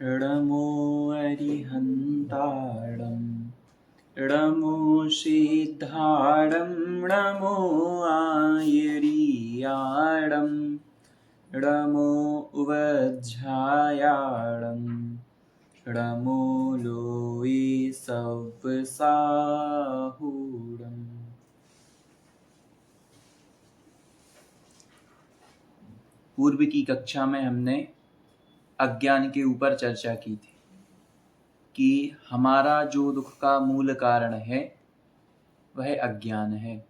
णमो अरिहन्ताणं णमो सिद्धाणं णमो आयर्याणं णमो उवज्झायाणं णमो लोये सव्वसाहूणम्। पूर्व की कक्षा में हमने अज्ञान के ऊपर चर्चा की थी कि हमारा जो दुख का मूल कारण है वह अज्ञान है।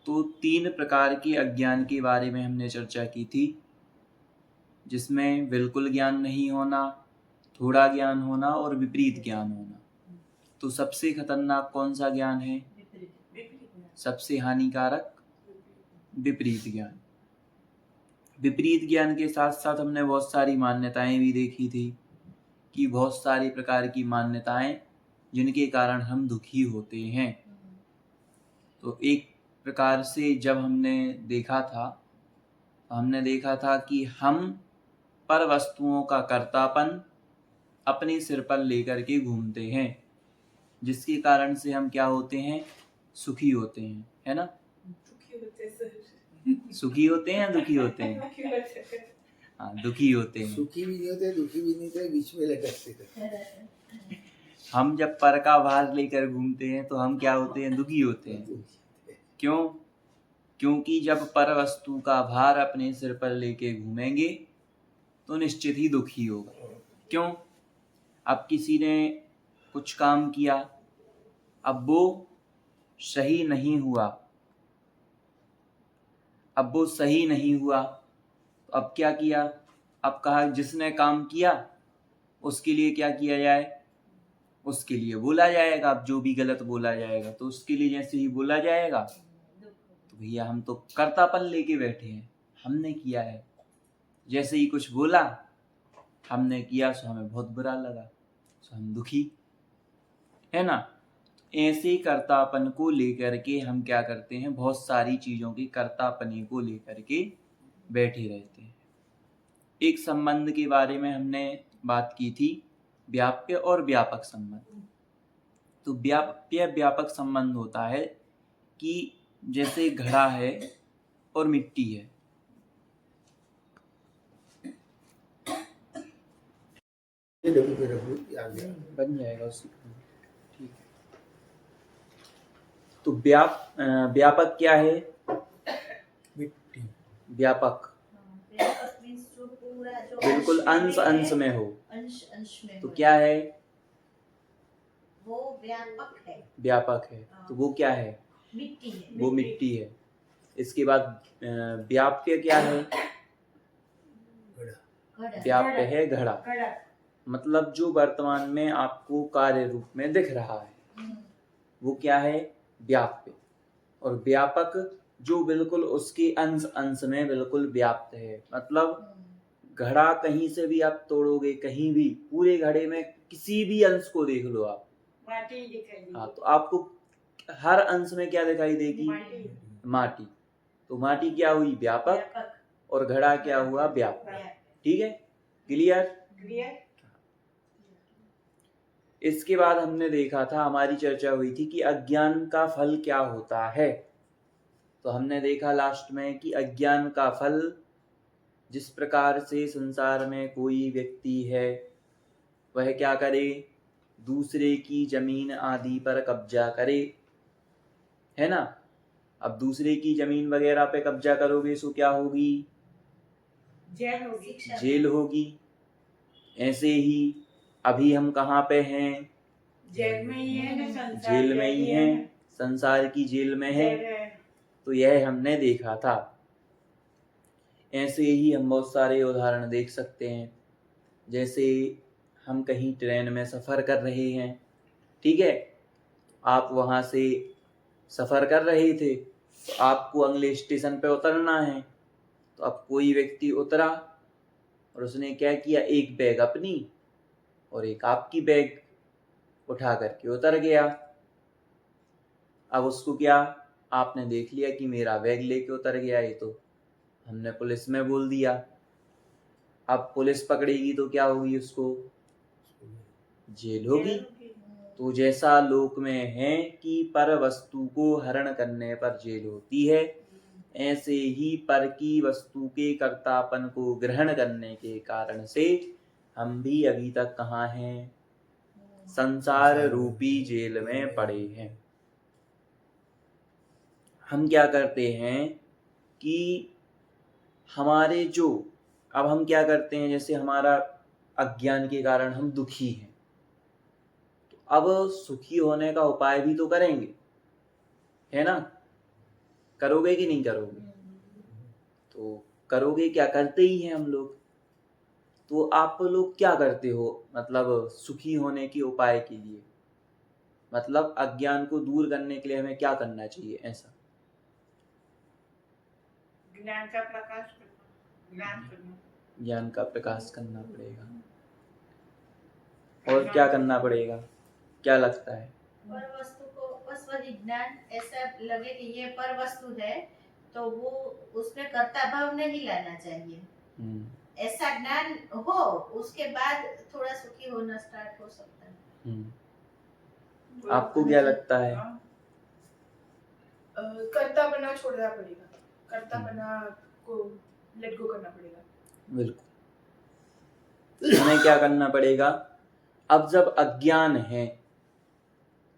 तो 3 प्रकार के अज्ञान के बारे में हमने चर्चा की थी, जिसमें बिल्कुल ज्ञान नहीं होना, थोड़ा ज्ञान होना और विपरीत ज्ञान होना। तो सबसे खतरनाक कौन सा ज्ञान है? सबसे हानिकारक विपरीत ज्ञान। विपरीत ज्ञान के साथ साथ हमने बहुत सारी मान्यताएं भी देखी थी कि बहुत सारी प्रकार की मान्यताएं जिनके कारण हम दुखी होते हैं। तो एक प्रकार से जब हमने देखा था कि हम पर वस्तुओं का कर्तापन अपने सिर पर लेकर के घूमते हैं, जिसके कारण से हम क्या होते हैं? सुखी होते हैं, है ना? सुखी होते हैं या दुखी होते हैं? हाँ, दुखी होते हैं। सुखी भी नहीं होते, दुखी भी नहीं होते, बीच में लटकते। हम जब पर का भार लेकर घूमते हैं तो हम क्या होते हैं? दुखी होते हैं। क्यों? क्योंकि जब पर वस्तु का भार अपने सिर पर लेके घूमेंगे तो निश्चित ही दुखी होगा। क्यों? अब किसी ने कुछ काम किया, अब वो सही नहीं हुआ, तो अब क्या किया? अब कहा जिसने काम किया उसके लिए क्या किया जाए? उसके लिए बोला जाएगा। अब जो भी गलत बोला जाएगा तो उसके लिए जैसे ही बोला जाएगा तो भैया हम तो कर्तापन लेके बैठे हैं, हमने किया है। जैसे ही कुछ बोला, हमने किया सो हमें बहुत बुरा लगा, सो हम दुखी, है ना? ऐसे कर्तापन को लेकर के हम क्या करते हैं? बहुत सारी चीजों के कर्तापने को लेकर के बैठे रहते हैं। एक संबंध के बारे में हमने बात की थी, व्याप्य और व्यापक संबंध। तो व्याप्य व्यापक संबंध होता है कि जैसे घड़ा है और मिट्टी है। बन जाएगा उसी। ठीक है। तो व्यापक क्या है? मिट्टी। व्यापक बिल्कुल अंश में हो। तो क्या है? वो व्यापक है। तो वो क्या है? मिट्टी है। वो मिट्टी है। इसके बाद व्याप्य क्या है? व्याप्य है घड़ा। मतलब जो वर्तमान में आपको कार्य रूप में दिख रहा है वो क्या है? व्याप्य। और व्यापक जो बिल्कुल उसके अंश में बिल्कुल व्याप्त है। मतलब घड़ा कहीं से भी आप तोड़ोगे, कहीं भी पूरे घड़े में किसी भी अंश को देख लो आप, माटी दिखाई हाँ, तो आपको हर अंश में क्या दिखाई देगी? माटी। तो माटी क्या हुई? व्यापक। और घड़ा क्या हुआ? व्यापक। ठीक है, क्लियर? इसके बाद हमने देखा था, हमारी चर्चा हुई थी कि अज्ञान का फल क्या होता है। तो हमने देखा लास्ट में कि अज्ञान का फल, जिस प्रकार से संसार में कोई व्यक्ति है वह क्या करे? दूसरे की जमीन आदि पर कब्जा करे, है ना? अब दूसरे की जमीन वगैरह पे कब्जा करोगे सो क्या होगी? जेल होगी। ऐसे ही अभी हम कहाँ पे हैं? जेल में ही है ना? जेल में ही हैं, संसार की जेल में है। तो यह हमने देखा था। ऐसे ही हम बहुत सारे उदाहरण देख सकते हैं। जैसे हम कहीं ट्रेन में सफ़र कर रहे हैं, ठीक है, आप वहाँ से सफ़र कर रहे थे, तो आपको अगले स्टेशन पे उतरना है। तो अब कोई व्यक्ति उतरा और उसने क्या किया? एक बैग अपनी और एक आपकी बैग उठा करके उतर गया। अब उसको क्या, आपने देख लिया कि मेरा बैग लेके उतर गया, ये तो हमने पुलिस में बोल दिया। अब पुलिस पकड़ेगी तो क्या होगी, उसको जेल होगी। तो जैसा लोक में है कि पर वस्तु को हरण करने पर जेल होती है, ऐसे ही पर की वस्तु के कर्तापन को ग्रहण करने के कारण से हम भी अभी तक कहाँ हैं, संसार रूपी जेल में पड़े हैं। हम क्या करते हैं कि हमारे जो अब हम क्या करते हैं, जैसे हमारा अज्ञान के कारण हम दुखी हैं, तो अब सुखी होने का उपाय भी तो करेंगे, है ना? करोगे कि नहीं करोगे? तो करोगे क्या, करते ही हैं हम लोग। तो आप लोग क्या करते हो, मतलब सुखी होने के उपाय के लिए, मतलब अज्ञान को दूर करने के लिए हमें क्या करना चाहिए ऐसा? ज्ञान का प्रकाश करना, ज्ञान का प्रकाश करना पड़ेगा। और क्या करना पड़ेगा, क्या लगता है? पर वस्तु को बस वही ज्ञान ऐसा लगे कि ये पर वस्तु है, तो वो उसमें कर्ता भाव नहीं लाना चाहिए। ऐसा ज्ञान हो, उसके बाद थोड़ा सुखी होना स्टार्ट हो सकता है। आपको क्या लगता है? कर्तापना छोड़ना पड़ेगा, कर्तापना को लेट गो करना पड़ेगा। बिल्कुल। हमें क्या करना पड़ेगा, अब जब अज्ञान है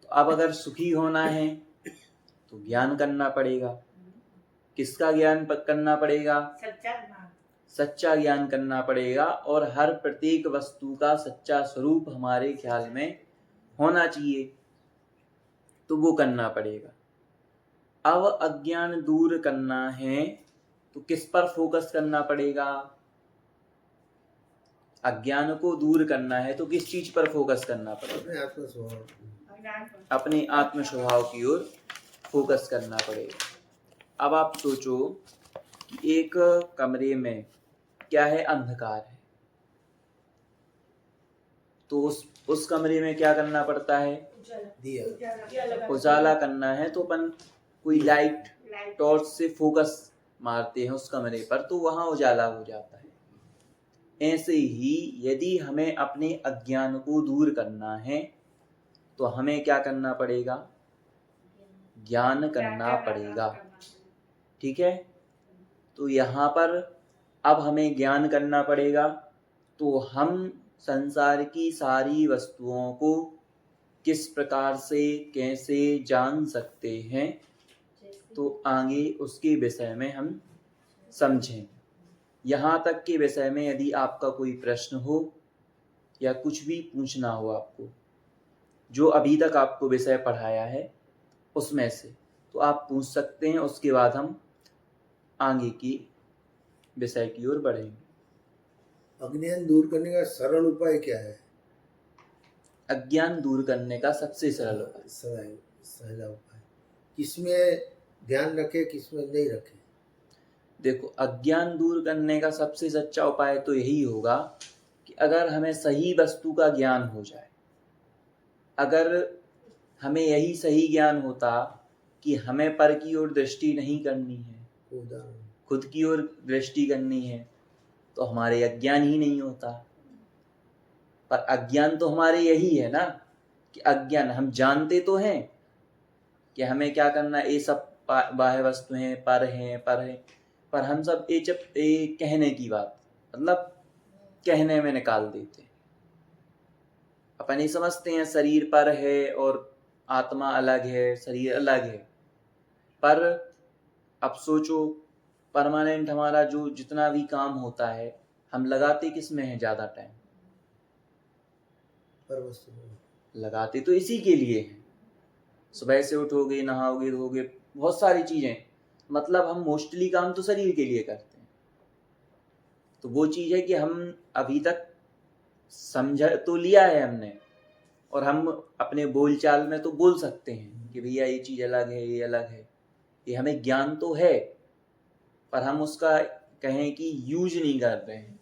तो अब अगर सुखी होना है तो ज्ञान करना पड़ेगा। किसका ज्ञान करना पड़ेगा? सच्चा ज्ञान करना पड़ेगा, और हर प्रत्येक वस्तु का सच्चा स्वरूप हमारे ख्याल में होना चाहिए, तो वो करना पड़ेगा। अब अज्ञान दूर करना है तो किस पर फोकस करना पड़ेगा? अज्ञान को दूर करना है तो किस चीज पर फोकस करना पड़ेगा? अपने आत्म स्वभाव की ओर फोकस करना पड़ेगा। अब आप सोचो कि एक कमरे में क्या है, अंधकार है, तो उस कमरे में क्या करना पड़ता है? उजाला करना है, तो अपन कोई लाइट टॉर्च से फोकस मारते हैं उस कमरे पर, तो वहां उजाला हो जाता है। ऐसे ही यदि हमें अपने अज्ञान को दूर करना है तो हमें क्या करना पड़ेगा? ज्ञान करना पड़ेगा। ठीक है, तो यहाँ पर अब हमें ज्ञान करना पड़ेगा, तो हम संसार की सारी वस्तुओं को किस प्रकार से कैसे जान सकते हैं, तो आगे उसके विषय में हम समझें। यहाँ तक के विषय में यदि आपका कोई प्रश्न हो या कुछ भी पूछना हो आपको, जो अभी तक आपको विषय पढ़ाया है उसमें से, तो आप पूछ सकते हैं। उसके बाद हम आगे की विषय की ओर बढ़ेंगे। अज्ञान दूर करने का सरल उपाय क्या है? अज्ञान दूर करने का सबसे सरल उपाय, सहला उपाय किसमें ध्यान रखे, किसमें नहीं रखे? देखो, अज्ञान दूर करने का सबसे सच्चा उपाय तो यही होगा कि अगर हमें सही वस्तु का ज्ञान हो जाए, अगर हमें यही सही ज्ञान होता कि हमें पर की ओर दृष्टि नहीं करनी है, खुद की ओर दृष्टि करनी है, तो हमारे अज्ञान ही नहीं होता। पर अज्ञान तो हमारे यही है ना, कि अज्ञान, हम जानते तो हैं कि हमें क्या करना है, ये सब बाह्य वस्तु हैं, पर हैं, पर हम सब ये कहने की बात, मतलब कहने में निकाल देते हैं। अपन ये समझते हैं शरीर पर है और आत्मा अलग है, शरीर अलग है। पर अब सोचो, परमानेंट हमारा जो जितना भी काम होता है, हम लगाते किस में है ज्यादा टाइम? पर वस्तु में लगाते तो इसी के लिए है। सुबह से उठोगे, नहाओगे, धोगे, बहुत सारी चीजें, मतलब हम मोस्टली काम तो शरीर के लिए करते हैं। तो वो चीज है कि हम अभी तक समझ तो लिया है हमने, और हम अपने बोलचाल में तो बोल सकते हैं कि भैया ये चीज अलग है, ये अलग है, ये हमें ज्ञान तो है, पर हम उसका कहें कि यूज नहीं कर रहे हैं,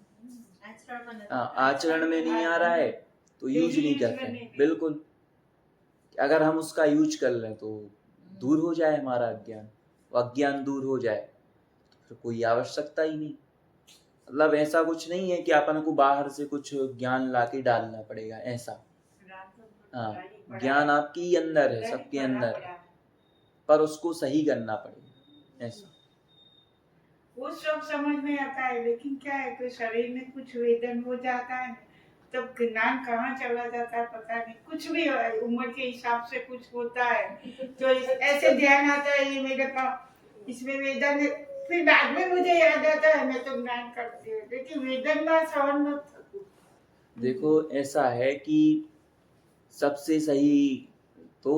आचरण में नहीं आ रहा है, तो यूज नहीं कर रहे हैं। बिल्कुल, अगर हम उसका यूज कर लें तो दूर हो जाए हमारा अज्ञान, वो अज्ञान दूर हो जाए तो फिर कोई आवश्यकता ही नहीं। मतलब ऐसा कुछ नहीं है कि अपन को बाहर से कुछ ज्ञान लाके डालना पड़ेगा, ऐसा। हाँ, ज्ञान आपके ही अंदर है, सबके अंदर है, पर उसको सही करना पड़ेगा, ऐसा। वो सब समझ में आता है, लेकिन क्या है कि शरीर में कुछ वेदन हो जाता है तब ज्ञान कहाँ चला जाता है पता नहीं। कुछ भी उम्र के हिसाब से कुछ होता है तो ऐसे ध्यान आता है ये मेरे पास इसमें वेदन है, फिर बाद में मुझे याद आता है मैं तो ज्ञान करती हूँ, लेकिन वेदन ना सहन न सकूं। देखो ऐसा है कि सबसे सही तो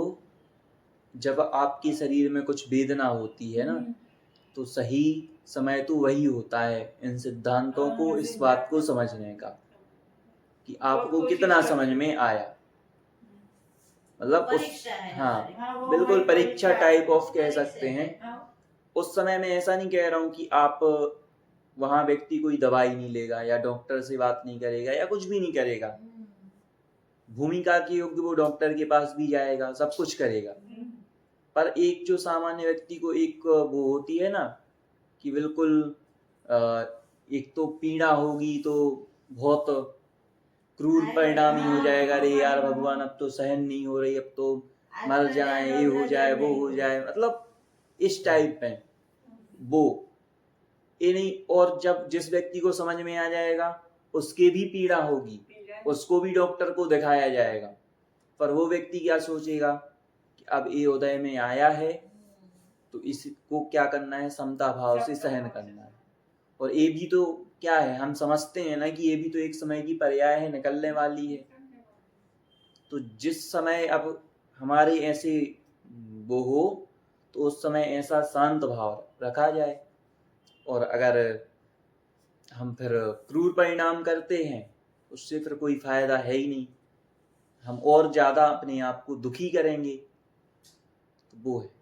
जब आपके शरीर में कुछ वेदना होती है ना, तो सही समय तो वही होता है इन सिद्धांतों को, इस बात को समझने का कि आपको कितना समझ में आया। मतलब उस परीक्षा है हाँ हाँ, वो बिल्कुल हमारी परीक्षा परीक्षा टाइप है। ऑफ कह सकते हैं। उस समय में ऐसा नहीं कह रहा हूँ कि आप वहाँ व्यक्ति कोई दवाई नहीं लेगा या डॉक्टर से बात नहीं करेगा या कुछ भी नहीं करेगा, भूमिका के योग्य वो डॉक्टर के पास भी जाएगा, सब कुछ करेगा, पर एक जो सामान्य व्यक्ति को एक वो होती है ना कि बिल्कुल एक तो पीड़ा होगी तो बहुत क्रूर परिणाम ही हो जाएगा, अरे यार भगवान अब तो सहन नहीं हो रही, अब तो मर जाए, ये हो जाए, वो हो जाए, मतलब इस टाइप में वो ये नहीं। और जब जिस व्यक्ति को समझ में आ जाएगा उसके भी पीड़ा होगी, उसको भी डॉक्टर को दिखाया जाएगा, पर वो व्यक्ति क्या सोचेगा कि अब ये उदय में आया है तो इसको क्या करना है, समता भाव से सहन करना है। और ये भी तो क्या है, हम समझते हैं ना कि ये भी तो एक समय की पर्याय है, निकलने वाली है। तो जिस समय अब हमारे ऐसे वो हो तो उस समय ऐसा शांत भाव रखा जाए, और अगर हम फिर क्रूर परिणाम करते हैं उससे फिर कोई फायदा है ही नहीं, हम और ज्यादा अपने आप को दुखी करेंगे। तो वो है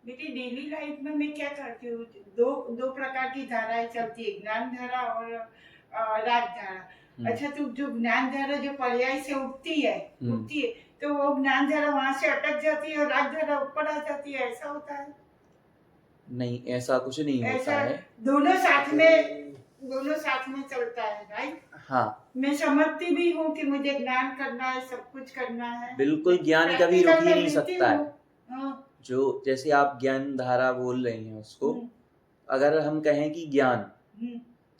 मेरी डेली लाइफ में मैं क्या करती हूँ, दो प्रकार की धाराएं चलती है, ज्ञान धारा और राग धारा। अच्छा, तो जो ज्ञान धारा जो पर्याय से उठती है तो वो ज्ञान धारा वहां से अटक जाती है और राग धारा ऊपर आ जाती है, ऐसा होता है? नहीं, ऐसा कुछ नहीं होता है, दोनों साथ में चलता है, राइट? हाँ, मैं समझती भी हूँ कि मुझे ज्ञान करना है, सब कुछ करना है, बिल्कुल ज्ञान कभी रुक ही नहीं सकता है। हाँ। जो जैसे आप ज्ञान धारा बोल रहे हैं उसको अगर हम कहें कि ज्ञान,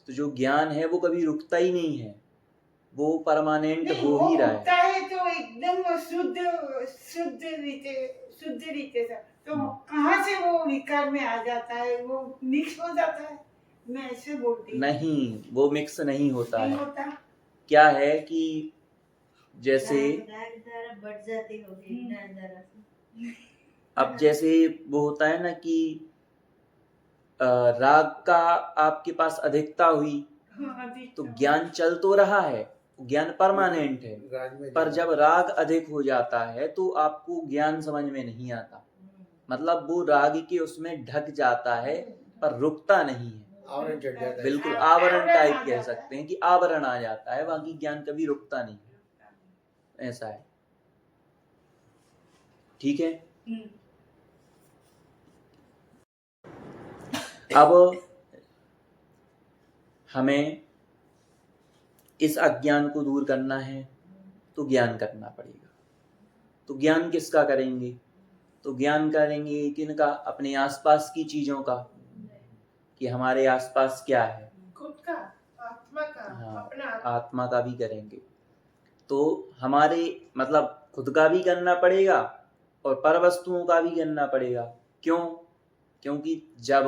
तो जो ज्ञान है वो कभी रुकता ही नहीं है, वो परमानेंट हो ही रहा रुकता है तो एकदम शुद्ध रीते से, तो कहाँ से वो विकार में आ जाता है, वो मिक्स हो जाता है, मैं ऐसे बोलती हूँ। नहीं, वो मिक्स नहीं होता नहीं है। होता। क्या है कि जैसे राग धारा बढ़ जाती होगी ज्ञान धारा से। अब जैसे वो होता है ना कि राग का आपके पास अधिकता हुई तो ज्ञान चल तो रहा है, ज्ञान परमानेंट है, पर जब राग अधिक हो जाता है तो आपको ज्ञान समझ में नहीं आता, मतलब वो राग के उसमें ढक जाता है पर रुकता नहीं है, आवरण चढ़ जाता है। बिल्कुल आवरण टाइप कह सकते हैं कि आवरण आ जाता है, बाकी ज्ञान कभी रुकता नहीं, ऐसा है। ठीक है, अब हमें इस अज्ञान को दूर करना है तो ज्ञान करना पड़ेगा। तो ज्ञान किसका करेंगे? तो ज्ञान करेंगे किनका? अपने आसपास की चीजों का, कि हमारे आसपास क्या है, खुद का, आत्मा का, हाँ, अपना आत्मा का भी करेंगे। तो हमारे मतलब खुद का भी करना पड़ेगा और पर वस्तुओं का भी करना पड़ेगा। क्यों? क्योंकि जब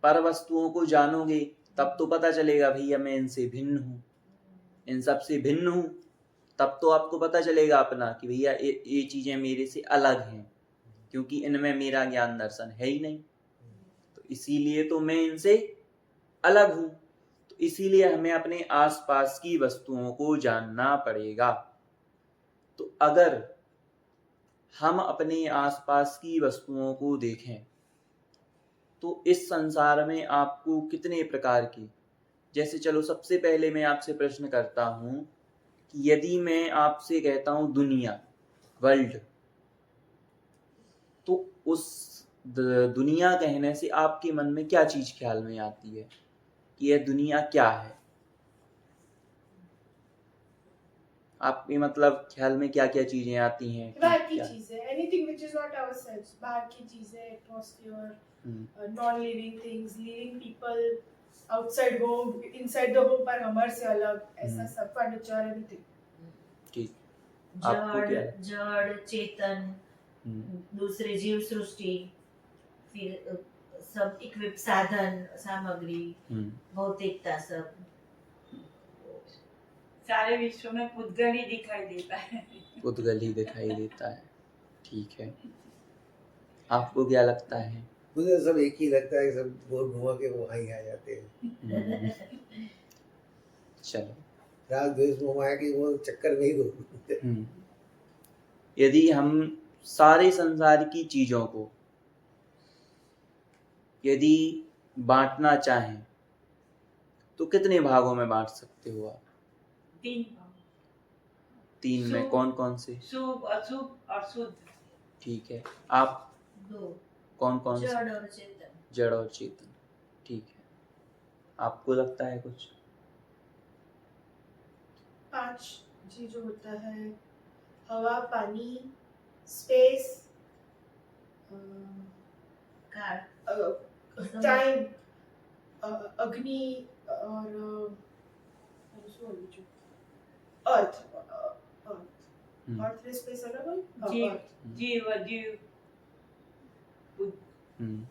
पर वस्तुओं को जानोगे तब तो पता चलेगा भैया मैं इनसे भिन्न हूँ, इन सब से भिन्न हूँ, तब तो आपको पता चलेगा अपना कि भैया ये चीजें मेरे से अलग हैं, क्योंकि इनमें मेरा ज्ञान दर्शन है ही नहीं, तो इसीलिए तो मैं इनसे अलग हूँ। तो इसीलिए हमें अपने आसपास की वस्तुओं को जानना पड़ेगा। तो अगर हम अपने आसपास की वस्तुओं को देखें तो इस संसार में आपको कितने प्रकार की, जैसे चलो सबसे पहले मैं आपसे प्रश्न करता हूं कि यदि मैं आपसे कहता हूं दुनिया, वर्ल्ड, तो उस दुनिया कहने से आपके मन में क्या चीज ख्याल में आती है कि यह दुनिया क्या है? आपके मतलब ख्याल में क्या क्या चीजें आती हैं कि बाहर की क्या? चीजें, anything which is not ourselves, बाहर की चीजें, atmosphere, hmm, non living things, living people, outside home, inside the home पर हमारे से अलग, ऐसा सब, फर्नीचर, एनीथिंग। ठीक। आपको क्या? जड़ जड़ चेतन, हम्म, दूसरे जीव सृष्टि, फिर सब इक्विप साधन सामग्री, हम्म, भौतिकता सब। सारे विश्व में पुद्गल ही दिखाई देता है। उद्गल ही दिखाई देता है। ठीक है, आपको क्या लगता है? मुझे सब एक ही लगता है, सब गोल घुमा के वो वहीं आ जाते हैं। हम्म, चलो। राग द्वेष मोह माया के वो चक्कर में ही घूमते हैं। हम्म, यदि हम सारे संसार की चीजों को यदि बांटना चाहें तो कितने भागों में बांट सकते हो आप? 3 तीन में शुभ- कौन कौन से? शुभ, अशुभ और शुद्ध। ठीक है, आप दो, कौन कौन से? जड़ और चेतन। जड़ और चेतन। ठीक है, आपको लगता है कुछ? 5 जी जो होता है, हवा, पानी, स्पेस, काल, टाइम, अग्नि और अर्थ। हम्म, अर्थ ने स्पेस अलग है? जीव अर्थ। जीव जीव हम्म,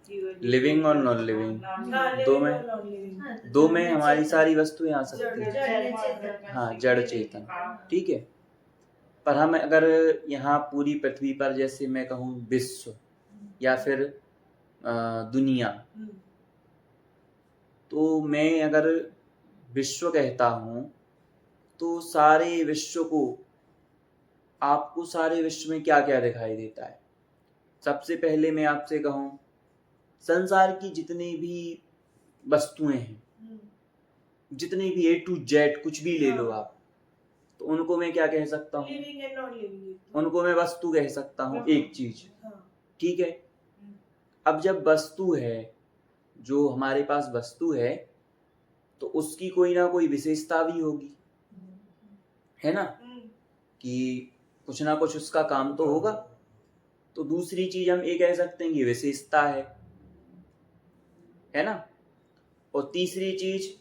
जीव Living और non-living? हाँ, दो living में? और non-living। हाँ, तो दो जड़ में हमारी चेतन। सारी वस्तुएं आ सकती जड़- हैं। जड़ चेतन। हाँ, जड़ चेतन। ठीक है, पर हम अगर यहाँ पूरी पृथ्वी पर जैसे मैं कहूँ विश्व या फिर दुनिया, तो मैं अगर विश्व कहता हूँ तो सारे विश्व को, आपको सारे विश्व में क्या क्या दिखाई देता है? सबसे पहले मैं आपसे कहूँ, संसार की जितनी भी वस्तुएं हैं, जितने भी A to Z कुछ भी ले लो आप, तो उनको मैं क्या कह सकता हूँ? Living and non living. उनको मैं वस्तु कह सकता हूँ, एक चीज। ठीक है, अब जब वस्तु है, जो हमारे पास वस्तु है, तो उसकी कोई ना कोई विशेषता भी होगी, है ना? कि कुछ ना कुछ उसका काम तो होगा। तो दूसरी चीज हम ये कह सकते हैं कि विशेषता है ना? और तीसरी चीज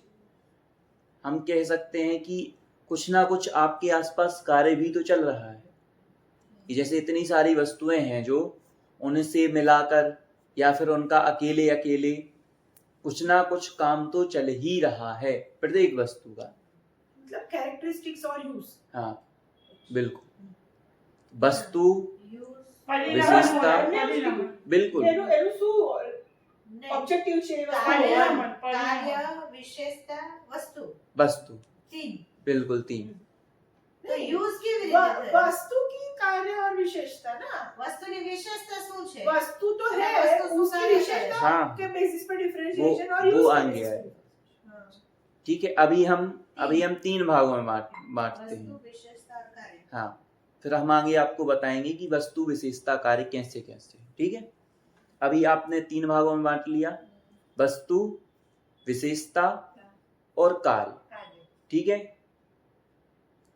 हम कह सकते हैं कि कुछ ना कुछ आपके आसपास कार्य भी तो चल रहा है। कि जैसे इतनी सारी वस्तुएं हैं जो उनसे मिलाकर या फिर उनका अकेले अकेले कुछ ना कुछ काम तो चल ही रहा है प्रत्येक वस्तु का। मतलब कैरेक्टरिस्टिक्स और यूज। हाँ, बिल्कुल। वस्तु, परिणाम विशेषता, परिणाम बिल्कुल ऑब्जेक्टिव छे कार्य, विशेषता, वस्तु, वस्तु, 3। बिल्कुल 3। तो यूज કેવી રીતે થાય? वस्तु की कार्य और विशेषता ना, વસ્તુની વિશેષતા શું છે? वस्तु तो है, वस्तु उसकी सारी है। विशेषता हाँ, के बेसिस पर डिफरेंशिएशन और वो यूज आ गया है। ठीक है, अभी हम 3 भागों में बांटते વસ્તુ, हैं। વિશેષતા और कार्य। हाँ, फिर हम आगे आपको बताएंगे कि वस्तु, विशेषता, कार्य कैसे कैसे। ठीक है, अभी आपने 3 भागों में बांट लिया, वस्तु, विशेषता और कार्य। ठीक है,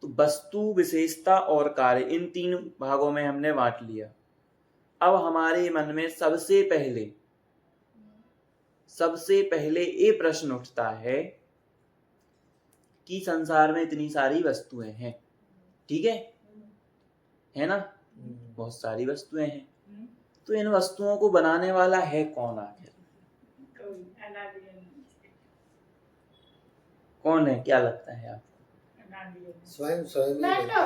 तो वस्तु, विशेषता और कार्य, इन 3 भागों में हमने बांट लिया। अब हमारे मन में सबसे पहले ये प्रश्न उठता है कि संसार में इतनी सारी वस्तुएं हैं, ठीक है ना? बहुत सारी वस्तुएं हैं, तो इन वस्तुओं को बनाने वाला है कौन आखिर? कौन है, क्या लगता है आपको? स्वयं स्वयं ही मैटर बनते हैं।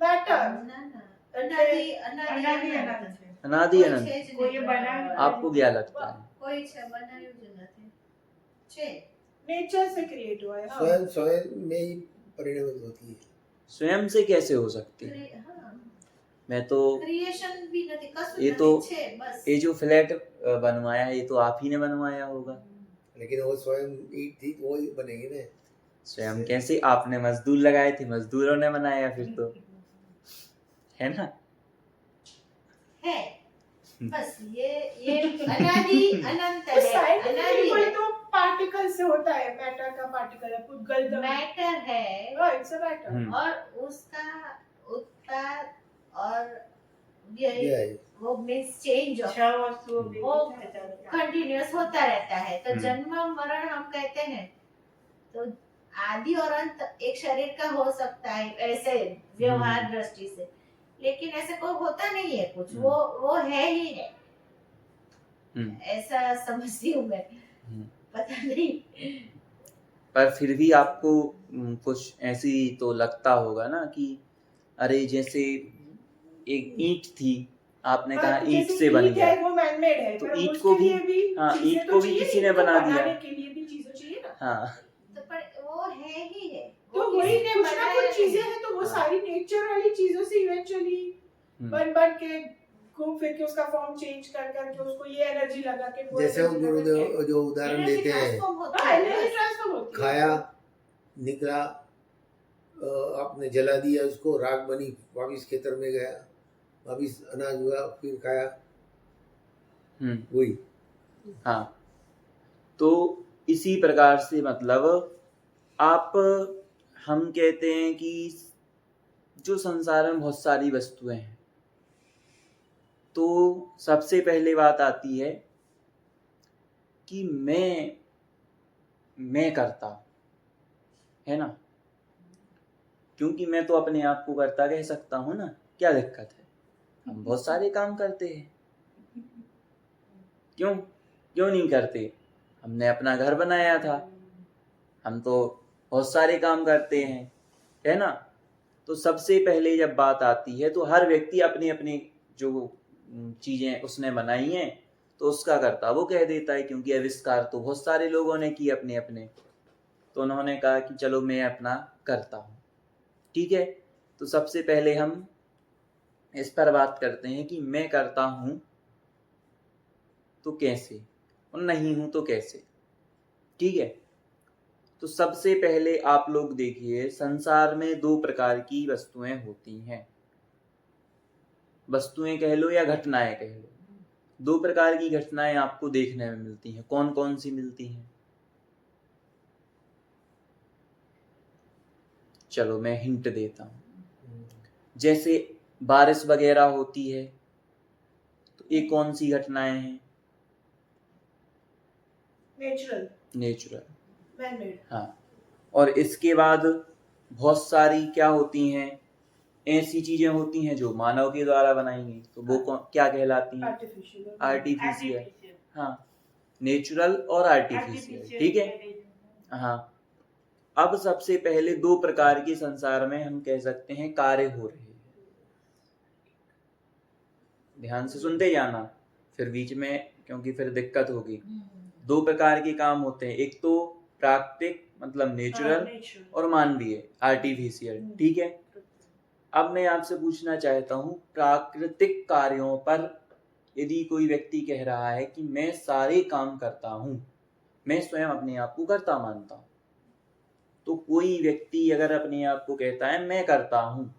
मैटर ના ના અનાદિ અનંત છે। अनादि કોઈ अनंत। છે જ કોઈ નહીં બનાવ્યું બનાવવાવાળું। आपको क्या लगता है? કોઈ છે બનાવ્યું જ નથી છે। नेचर से क्रिएट हुआ है। हाँ। स्वयं स्वयं में ही परिणमित होती है। स्वयं से कैसे हो सकती है? हाँ, मैं तो क्रिएशन भी નથી, કશું ये નથી, तो છે બસ। ये जो फ्लैट बनवाया है, ये तो आप ही ने बनवाया होगा। लेकिन वो स्वयं ईट थी, वो ही बनेगी ना। स्वयं कैसे? आपने मजदूर लगाए थे, मजदूरों ने बनाया फिर तो, है ना? है बस ये अनादि अनंत तो है। साइंटिफिकली अनादि कोई है। तो पार्टिकल पार्टिकल से होता है, मैटर का पार्टिकल है, पुद्गल मैटर है इट्स अ मैटर। और उसका उत्पाद और ये ये वो मीन्स चेंज ऑफ छह वस्तुओं में वो भी रहता है। कंटिन्यूअस होता रहता है। तो हम्म। जन्म मरण हम कहते हैं, तो आदि और अंत एक शरीर का हो सकता है ऐसे व्यवहार दृष्टि से, लेकिन ऐसे कोई होता नहीं है कुछ, वो है ही है, ऐसा समझती हूँ मैं, पता नहीं। पर फिर भी आपको कुछ ऐसी तो लगता होगा ना कि अरे जैसे एक ईंट थी, आपने कहा ईंट से बन गया, वो मैनमेड है, तो पर ईंट उसके को भी, लिए भी हाँ, चीजें ईंट तो को भी चाहिए, किसी ने ईंट को बना दिया। बनाने के लिए भी चीजें चाहिए ना। हाँ, तो पर वो है ही है, तो वो वही किसी ने कुछ ना बनाया कुछ नहीं। चीजें हैं, तो वो हाँ। सारी नेचर वाली चीजों से इवेंचुअली बन के घूम फिर के उसका फॉर्म चेंज कर करके उसको ये एनर्जी लगा के वो जैसे energy लगा गुरुदेव जो उदाहरण एनर्जी देते हैं, ट्रांसफॉर्म होता हाँ, है एनर्जी बस। ट्रांसफर होती है। खाया, निकला, आपने जला दिया उसको, राख बनी, वापिस खेतर में गया, वापिस अनाज हुआ, फिर खाया, वही। हाँ, तो इसी प्रकार से मतलब आप, हम कहते हैं कि जो संसार में बहुत सारी वस्तुएं हैं, तो सबसे पहले बात आती है कि मैं करता हूं, है ना, क्योंकि मैं तो अपने आप को करता कह सकता हूं ना, क्या दिक्कत है, हम बहुत सारे काम करते हैं, क्यों नहीं करते, हमने अपना घर बनाया था, हम तो बहुत सारे काम करते हैं, है ना। तो सबसे पहले जब बात आती है तो हर व्यक्ति अपने अपने जो चीजें उसने बनाई हैं तो उसका करता वो कह देता है, क्योंकि आविष्कार तो बहुत सारे लोगों ने किए अपने अपने, तो उन्होंने कहा कि चलो मैं अपना करता हूँ, ठीक है। तो सबसे पहले हम इस पर बात करते हैं कि मैं करता हूँ तो कैसे, और नहीं हूं तो कैसे, ठीक है। तो सबसे पहले आप लोग देखिए, संसार में दो प्रकार की वस्तुएं होती हैं, वस्तुएं कह लो या घटनाएं कह लो, दो प्रकार की घटनाएं आपको देखने में मिलती हैं। कौन कौन सी मिलती हैं? चलो मैं हिंट देता हूं। जैसे बारिश वगैरह होती है तो ये कौन सी घटनाएं हैं? Natural, manmade. हाँ। और इसके बाद बहुत सारी क्या होती हैं, ऐसी चीजें होती हैं जो मानव के द्वारा बनाई गई, तो वो क्या कहलाती हैं? आर्टिफिशियल, हाँ, नेचुरल और आर्टिफिशियल, ठीक है, हाँ। अब सबसे पहले दो प्रकार के संसार में हम कह सकते हैं कार्य हो रहे हैं, ध्यान से सुनते जाना फिर बीच में, क्योंकि फिर दिक्कत होगी। दो प्रकार के काम होते हैं, एक तो प्राकृतिक मतलब नेचुरल, और मानवीय आर्टिफिशियल, ठीक है। अब मैं आपसे पूछना चाहता हूँ, प्राकृतिक कार्यों पर यदि कोई व्यक्ति कह रहा है कि मैं सारे काम करता हूँ, मैं स्वयं अपने आप को करता मानता हूँ, तो कोई व्यक्ति अगर अपने आप को कहता है मैं करता हूँ,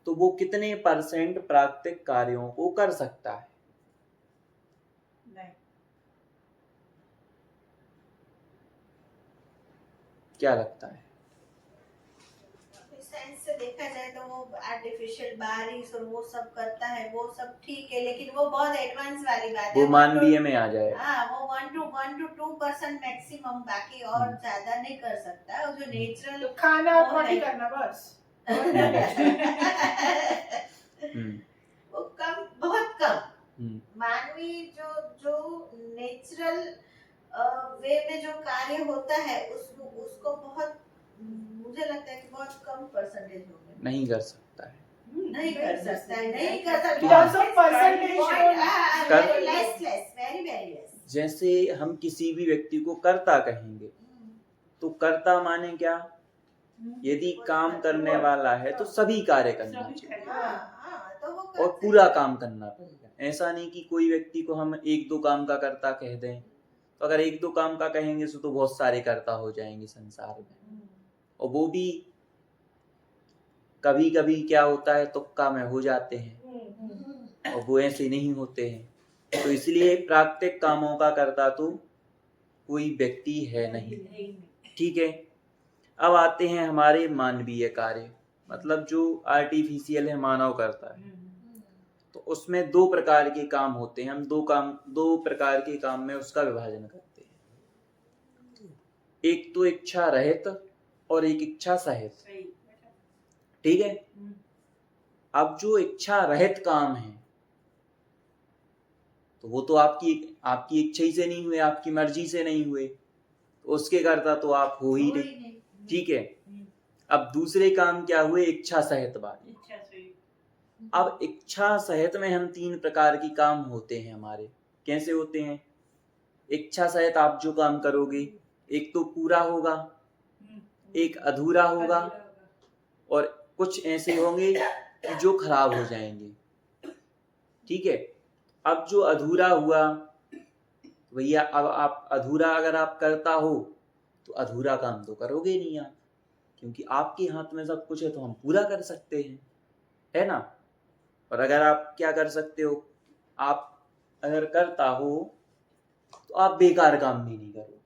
तो वो कितने % प्राकृतिक कार्यों को कर सकता है? क्या लगता है? साइंस से देखा जाए तो वो आर्टिफिशियल बारिश और वो सब करता है, वो सब ठीक है, लेकिन वो बहुत एडवांस वाली बात है, वो मानवीय में आ जाए। हाँ, वो 1 to 2% मैक्सिमम, बाकी और ज्यादा नहीं कर सकता। और जो नेचुरल तो खाना और पॉटी करना बस वो कम, बहुत कम। मानवीय जो नेचुरल वे में जो कार्य होता है उसको बहुत, मुझे लगता है कि बहुत कम परसेंटेज होगा, नहीं कर सकता है, नहीं कर सकता है, नहीं कर सकता, Because of percentage, very less। जैसे हम किसी भी व्यक्ति को कर्ता कहेंगे, तो कर्ता माने क्या? यदि काम करने वाला है तो सभी कार्य करना चाहिए, तो वो और पूरा काम करना पड़ेगा। ऐसा नहीं कि कोई व्यक्ति को हम 1-2 काम का कर्ता कह दें, तो अगर 1-2 काम का कहेंगे तो बहुत सारे कर्ता हो जाएंगे संसार में, और वो भी कभी कभी क्या होता है तुक्का में हो जाते हैं, और वो ऐसे नहीं होते हैं। तो इसलिए प्राकृतिक कामों का कर्ता तो कोई व्यक्ति है नहीं, ठीक है। अब आते हैं हमारे मानवीय कार्य, मतलब जो आर्टिफिशियल है, मानव करता है। तो उसमें 2 प्रकार के काम होते हैं, हम 2 प्रकार के काम में उसका विभाजन करते हैं। एक तो इच्छा रहित और एक इच्छा सहित, ठीक है। अब जो इच्छा रहित काम है तो वो तो आपकी इच्छा ही से नहीं हुए, आपकी मर्जी से नहीं हुए, तो उसके करता तो आप हो ही नहीं, ठीक है। अब दूसरे काम क्या हुए, इच्छा सहित वाले। अब इच्छा सहित में हम 3 प्रकार के काम होते हैं हमारे। कैसे होते हैं? इच्छा सहित आप जो काम करोगे, एक तो पूरा होगा, एक अधूरा होगा, और कुछ ऐसे होंगे जो खराब हो जाएंगे, ठीक है। अब जो अधूरा हुआ, भैया अब आप अधूरा अगर आप करता हो तो अधूरा काम तो करोगे नहीं आप, क्योंकि आपके हाथ में सब कुछ है तो हम पूरा कर सकते हैं, है ना। और अगर आप क्या कर सकते हो, आप अगर करता हो तो आप बेकार काम भी नहीं करोगे।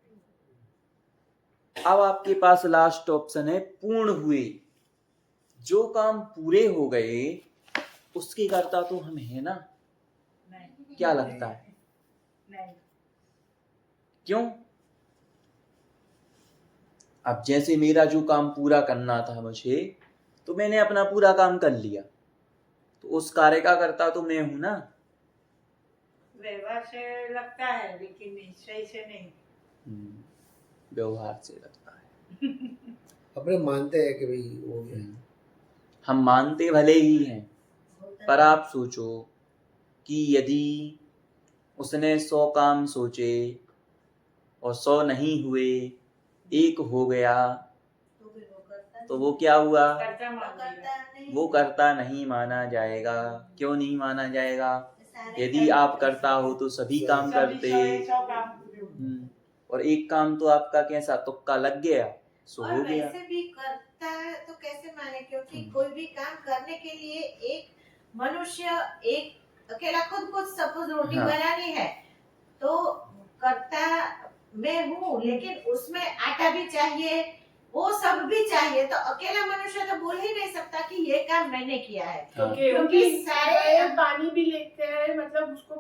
अब आपके पास लास्ट ऑप्शन है पूर्ण हुए, जो काम पूरे हो गए उसके करता तो हम है ना। क्या लगता है? नहीं। क्यों? अब जैसे मेरा जो काम पूरा करना था मुझे, तो मैंने अपना पूरा काम कर लिया, तो उस कार्य का करता तो मैं हूं ना। व्यवहार से लगता है लेकिन निश्चय से नहीं। व्यवहार से लगता है। अपने मानते हैं कि भाई वो है। हम मानते भले ही हैं, पर आप सोचो कि यदि उसने 100 काम सोचे और 100 नहीं हुए, 1 हो गया, तो वो क्या हुआ? वो करता नहीं माना जाएगा। क्यों नहीं माना जाएगा? यदि आप करता हो तो सभी काम करते, और एक काम तो आपका कैसा तुक्का लग गया, सो हो गया। वैसे भी करता है तो कैसे माने, क्योंकि कोई भी काम करने के लिए एक मनुष्य एक अकेला खुद को सपोज रोटी बनानी है तो करता मैं हूँ, लेकिन उसमें आटा भी चाहिए, वो सब भी चाहिए, तो अकेला मनुष्य तो बोल ही नहीं सकता कि ये काम मैंने किया है। क्योंकि सारे पानी भी लेते हैं, मतलब उसको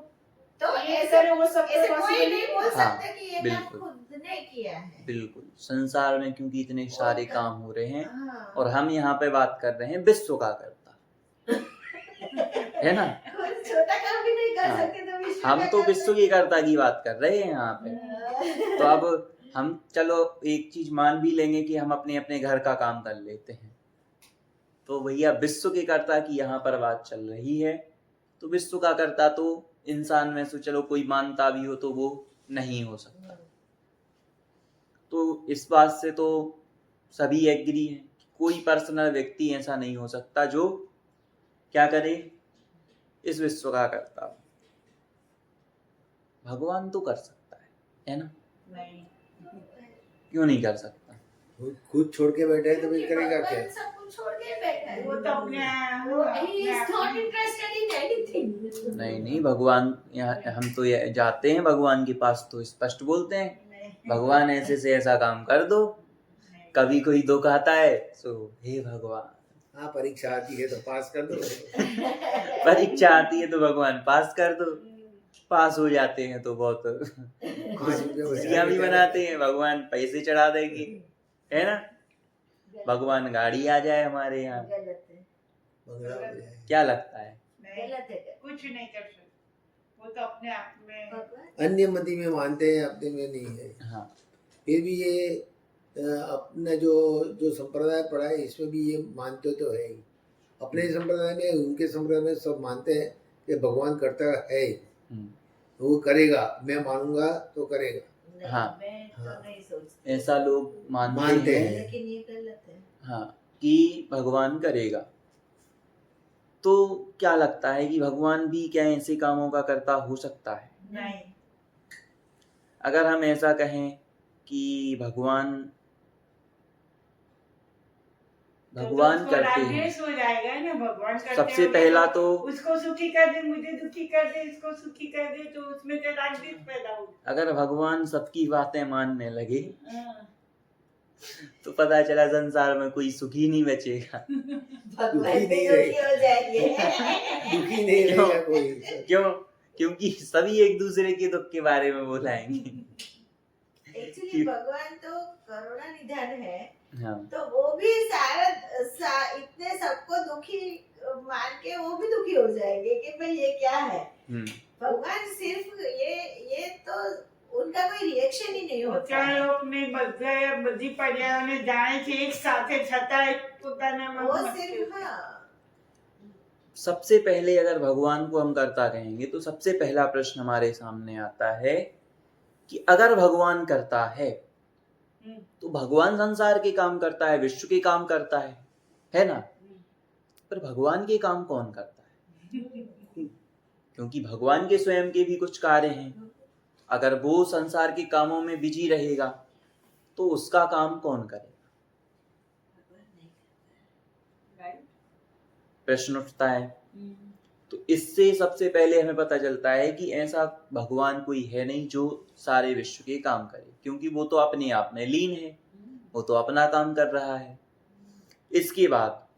तो ऐसे वो सब ऐसे कोई नहीं बोल हाँ, सकता कि ये काम खुद ने किया है। बिल्कुल। संसार में क्योंकि इतने सारे काम हो रहे हैं, हाँ। और हम यहाँ पे बात कर रहे हैं विश्व का करता, है ना। छोटा काम भी नहीं कर सकते तो विश्व हम तो विश्व की कर्ता की बात कर रहे हैं यहाँ पे। तो अब हम चलो एक चीज मान भी लेंगे कि हम अपने अपने घर का काम कर लेते हैं, तो भैया विश्व के कर्ता की यहाँ पर बात चल रही है। तो विश्व का कर्ता तो इंसान में से चलो कोई मानता भी हो तो वो नहीं हो सकता। तो इस बात से तो सभी एग्री हैं, कोई पर्सनल व्यक्ति ऐसा नहीं हो सकता जो क्या करे, इस विश्व का कर्ता। भगवान तो कर सकता है ना। नहीं। क्यों नहीं कर सकता? खुद छोड़ के बैठे हैं तो फिर करेगा क्या? सब कुछ छोड़ के बैठा है। वो तो अपने he is not interested in anything। नहीं, भगवान यहाँ हम तो जाते हैं भगवान के पास तो स्पष्ट बोलते हैं, भगवान ऐसे से ऐसा काम कर दो। कभी कोई दुख आता है तो हे भगवान, हाँ परीक्षा आती है तो पास कर दो। परीक्षा आती है तो भगवान पास कर दो। पास हो जाते हैं तो बहुत खुशियां भी मनाते हैं, भगवान पैसे चढ़ा देंगे, है ना। भगवान गाड़ी आ जाए हमारे यहाँ, क्या लगता है? कुछ नहीं कर सकते, वो तो अपने आप में अन्य मति में मानते हैं, अपने में नहीं है। हाँ। फिर भी ये अपने जो संप्रदाय पढ़ा है इसमें भी ये मानते तो है ही। अपने संप्रदाय में उनके संप्रदाय में सब मानते हैं कि भगवान करता है, वो करेगा, मैं मानूंगा तो करेगा। हाँ, मैं तो नहीं सोचती, ऐसा लोग मानते हैं, लेकिन ये गलत है। हाँ, कि भगवान करेगा। तो क्या लगता है कि भगवान भी क्या ऐसे कामों का कर्ता हो सकता है? नहीं। अगर हम ऐसा कहें कि भगवान भगवान उसको करते हैं। रागद्वेष हो जाएगा ना, भगवान करते सबसे होंगे पहला तो उसको सुखी कर दे, मुझे दुखी कर दे, इसको सुखी कर दे, तो उसमें तो रागद्वेष पैदा हो। अगर भगवान सबकी बातें मानने लगे हाँ। तो पता चला संसार में कोई सुखी नहीं बचेगा। भगवान दुखी भी नहीं दुखी हो जाएंगे। दुखी नहीं क्यों? रहेगा कोई। क्यों? क्योंकि सभी एक दूसरे के दुख के बारे में बोलाएंगे। एक्चुअली भगवान तो करुणा निधान है, हाँ, तो वो भी इतने सबको दुखी मान के वो भी दुखी हो जाएंगे कि भाई ये क्या है। भगवान सिर्फ ये तो उनका कोई रिएक्शन ही नहीं होता है। लोग ने बधी पर्यावरण जाने છે એક સાથે છતાં પોતાનામાં वो सिर्फ सबसे पहले अगर भगवान को हम करता कहेंगे तो सबसे पहला प्रश्न हमारे सामने आता है कि अगर भगवान करता है तो भगवान संसार के काम करता है, विश्व के काम करता है ना? पर भगवान के काम कौन करता है? क्योंकि भगवान के स्वयं के भी कुछ कार्य हैं। अगर वो संसार के कामों में बिजी रहेगा तो उसका काम कौन करेगा? प्रश्न उठता है। तो इससे सबसे पहले हमें पता चलता है कि ऐसा भगवान कोई है नहीं जो सारे विश्व के काम करे, क्योंकि वो तो अपने आप में लीन है, वो तो अपना काम कर रहा है। इसके बाद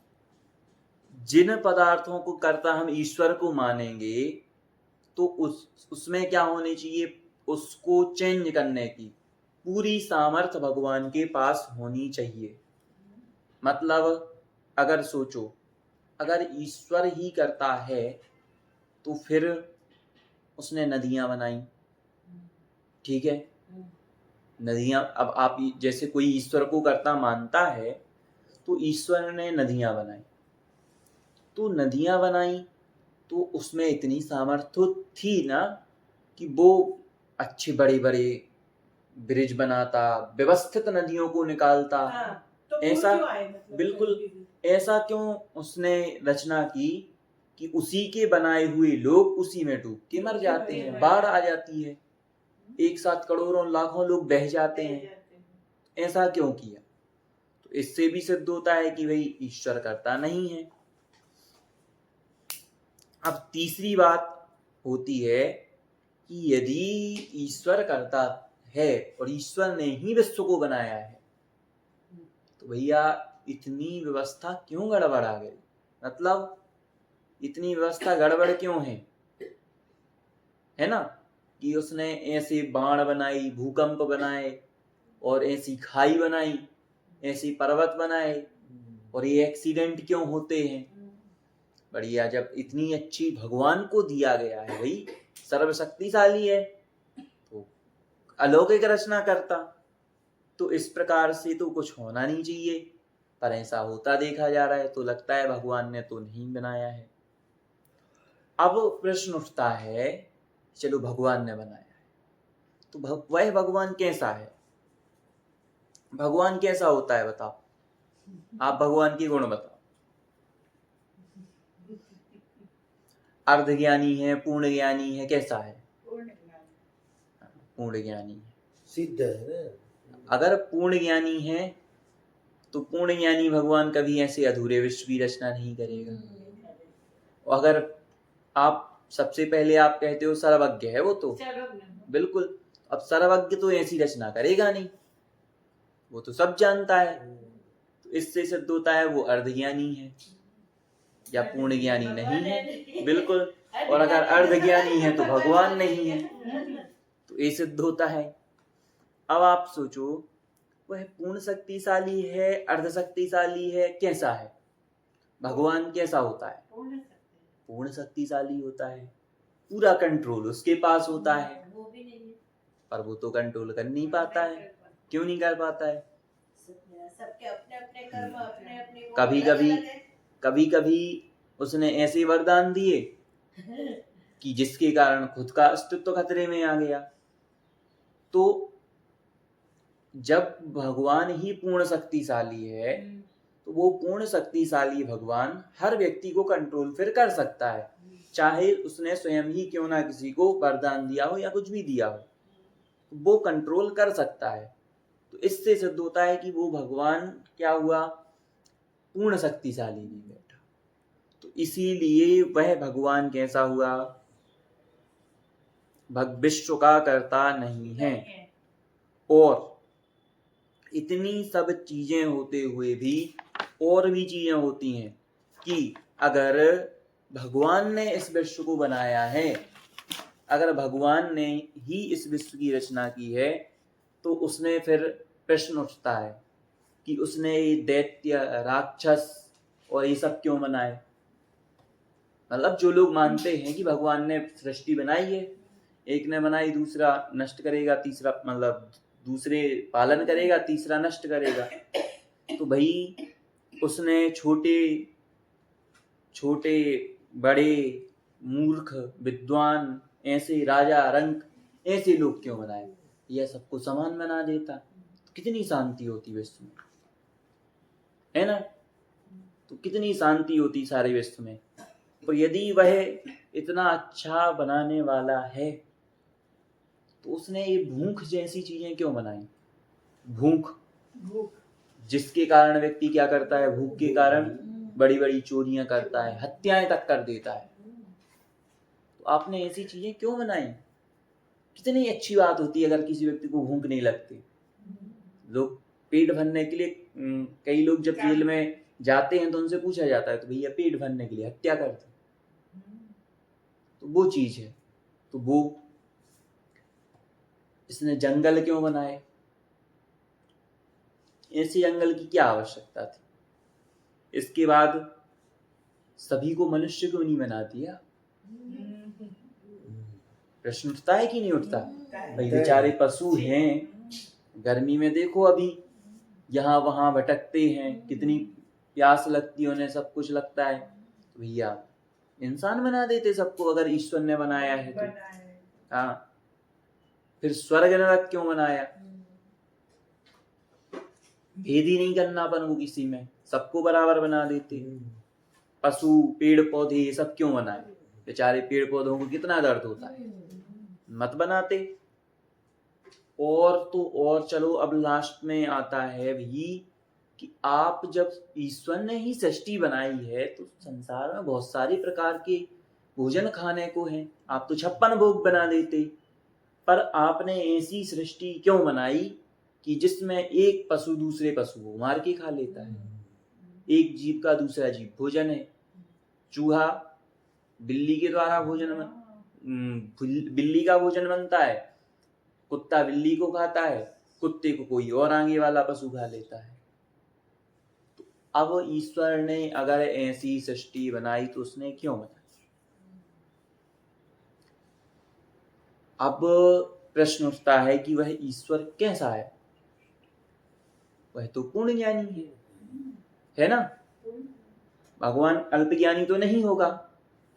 जिन पदार्थों को करता हम ईश्वर को मानेंगे तो उसमें क्या होनी चाहिए? उसको चेंज करने की पूरी सामर्थ्य भगवान के पास होनी चाहिए। मतलब अगर सोचो, अगर ईश्वर ही करता है तो फिर उसने नदियां बनाई, ठीक है? नदियां, अब आप जैसे कोई ईश्वर को करता मानता है तो ईश्वर ने नदियां बनाई, तो नदियां बनाई तो उसमें इतनी सामर्थ्य थी ना कि वो अच्छे बड़े बड़े ब्रिज बनाता, व्यवस्थित नदियों को निकालता। तो ऐसा क्यों आए मतलब बिल्कुल ऐसा क्यों उसने रचना की कि उसी के बनाए हुए लोग उसी में डूब के मर जाते हैं, बाढ़ आ जाती है, एक साथ करोड़ों लाखों लोग बह जाते हैं। ऐसा क्यों किया? तो इससे भी सिद्ध होता है कि भाई ईश्वर करता नहीं है। अब तीसरी बात होती है कि यदि ईश्वर करता है और ईश्वर ने ही विश्व को बनाया है तो भैया इतनी व्यवस्था क्यों गड़बड़ आ गई? मतलब इतनी व्यवस्था गड़बड़ क्यों है ना? कि उसने ऐसे बाढ़ बनाई, भूकंप बनाए, और ऐसी खाई बनाई, ऐसी पर्वत बनाए, और ये एक्सीडेंट क्यों होते हैं? बढ़िया, जब इतनी अच्छी भगवान को दिया गया है, भाई सर्वशक्तिशाली है तो अलौकिक रचना करता, तो इस प्रकार से तो कुछ होना नहीं चाहिए, पर ऐसा होता देखा जा रहा है, तो लगता है भगवान ने तो नहीं बनाया है। अब प्रश्न उठता है, चलो भगवान ने बनाया है तो वह भगवान कैसा है? भगवान कैसा होता है बताओ? आप भगवान के गुण बताओ। अर्ध ज्ञानी है, पूर्ण ज्ञानी है, कैसा है? पूर्ण ज्ञानी है, सिद्ध है ना। अगर पूर्ण ज्ञानी है तो पूर्ण ज्ञानी भगवान कभी ऐसे अधूरे विश्व की रचना नहीं करेगा। और अगर आप सबसे पहले आप कहते हो सर्वज्ञ है वो, तो बिल्कुल, अब सर्वज्ञ तो ऐसी रचना करेगा नहीं, वो तो सब जानता है। तो इससे सिद्ध होता है वो अर्धज्ञानी है या पूर्ण ज्ञानी नहीं है, बिल्कुल। और अगर अर्धज्ञानी है तो भगवान नहीं है, तो ये सिद्ध होता है। अब आप सोचो, वह पूर्ण शक्तिशाली है, अर्ध शक्तिशाली है, कैसा है? भगवान कैसा होता है? पूर्ण शक्तिशाली होता है, पूरा कंट्रोल उसके पास होता है, पर वो तो कंट्रोल कर नहीं पाता है। क्यों नहीं कर पाता है? सबके अपने अपने कर्म, अपने अपने कभी कभी उसने ऐसे वरदान दिए कि जिसके कारण खुद का अस्तित्व खतरे में आ गया। तो जब भगवान ही पूर्ण शक्तिशाली है तो वो पूर्ण शक्तिशाली भगवान हर व्यक्ति को कंट्रोल फिर कर सकता है, चाहे उसने स्वयं ही क्यों ना किसी को वरदान दिया हो या कुछ भी दिया हो, वो कंट्रोल कर सकता है। तो इससे सिद्ध होता है कि वो भगवान क्या हुआ? पूर्ण शक्तिशाली नहीं बैठा। तो इसीलिए वह भगवान कैसा हुआ, विश्व का कर्ता नहीं है। और इतनी सब चीजें होते हुए भी और भी चीजें होती हैं कि अगर भगवान ने इस विश्व को बनाया है, अगर भगवान ने ही इस विश्व की रचना की है, तो उसने फिर प्रश्न उठता है कि उसने ये दैत्य, राक्षस और ये सब क्यों बनाए। मतलब जो लोग मानते हैं कि भगवान ने सृष्टि बनाई है, एक ने बनाई, दूसरा नष्ट करेगा, तीसरा मतलब दूसरे पालन करेगा, तीसरा नष्ट करेगा। तो भाई उसने छोटे छोटे, बड़े, मूर्ख, विद्वान, ऐसे राजा, रंक, ऐसे लोग क्यों बनाए? यह सबको समान बना देता तो कितनी शांति होती विश्व में, है ना? तो कितनी शांति होती सारे विश्व में। पर यदि वह इतना अच्छा बनाने वाला है तो उसने ये भूख जैसी चीजें क्यों बनाई? भूख जिसके कारण व्यक्ति क्या करता है, भूख के कारण बड़ी बड़ी चोरियां करता है, हत्याएं तक कर देता है। तो आपने ऐसी चीजें क्यों बनाई? कितनी अच्छी बात होती है अगर किसी व्यक्ति को भूख नहीं लगती। लोग पेट भरने के लिए, कई लोग जब जेल में जाते हैं तो उनसे पूछा जाता है तो भैया पेट भरने के लिए हत्या करते, तो वो चीज है। तो वो इसने जंगल क्यों बनाए? ऐसे जंगल की क्या आवश्यकता थी? इसके बाद सभी को मनुष्य क्यों नहीं बना दिया? प्रश्न उठता है कि नहीं उठता? भाई बेचारे पशु हैं, गर्मी में देखो अभी यहाँ वहां भटकते हैं, कितनी प्यास लगती है उन्हें, सब कुछ लगता है। तो भैया इंसान बना देते सबको अगर ईश्वर ने बनाया है तो। हाँ, फिर स्वर्ग नरक क्यों बनाया? भेद ही नहीं करना अपन को किसी में, सबको बराबर बना देते। पशु, पेड़ पौधे, ये सब क्यों बनाए? बेचारे पेड़ पौधों को कितना दर्द होता है, मत बनाते। और तो और चलो, अब लास्ट में आता है भी कि आप जब ईश्वर ने ही सृष्टि बनाई है तो संसार में बहुत सारे प्रकार के भोजन खाने को हैं, आप तो 56 भोग बना देते। पर आपने ऐसी सृष्टि क्यों बनाई कि जिसमें एक पशु दूसरे पशु को मार के खा लेता है, एक जीव का दूसरा जीव भोजन है। चूहा बिल्ली के द्वारा बिल्ली का भोजन बनता है, कुत्ता बिल्ली को खाता है, कुत्ते को कोई और आगे वाला पशु खा लेता है। तो अब ईश्वर ने अगर ऐसी सृष्टि बनाई तो उसने क्यों बनाई? अब प्रश्न उठता है कि वह ईश्वर कैसा है? वह तो पूर्ण ज्ञानी है ना? भगवान अल्पज्ञानी तो नहीं होगा,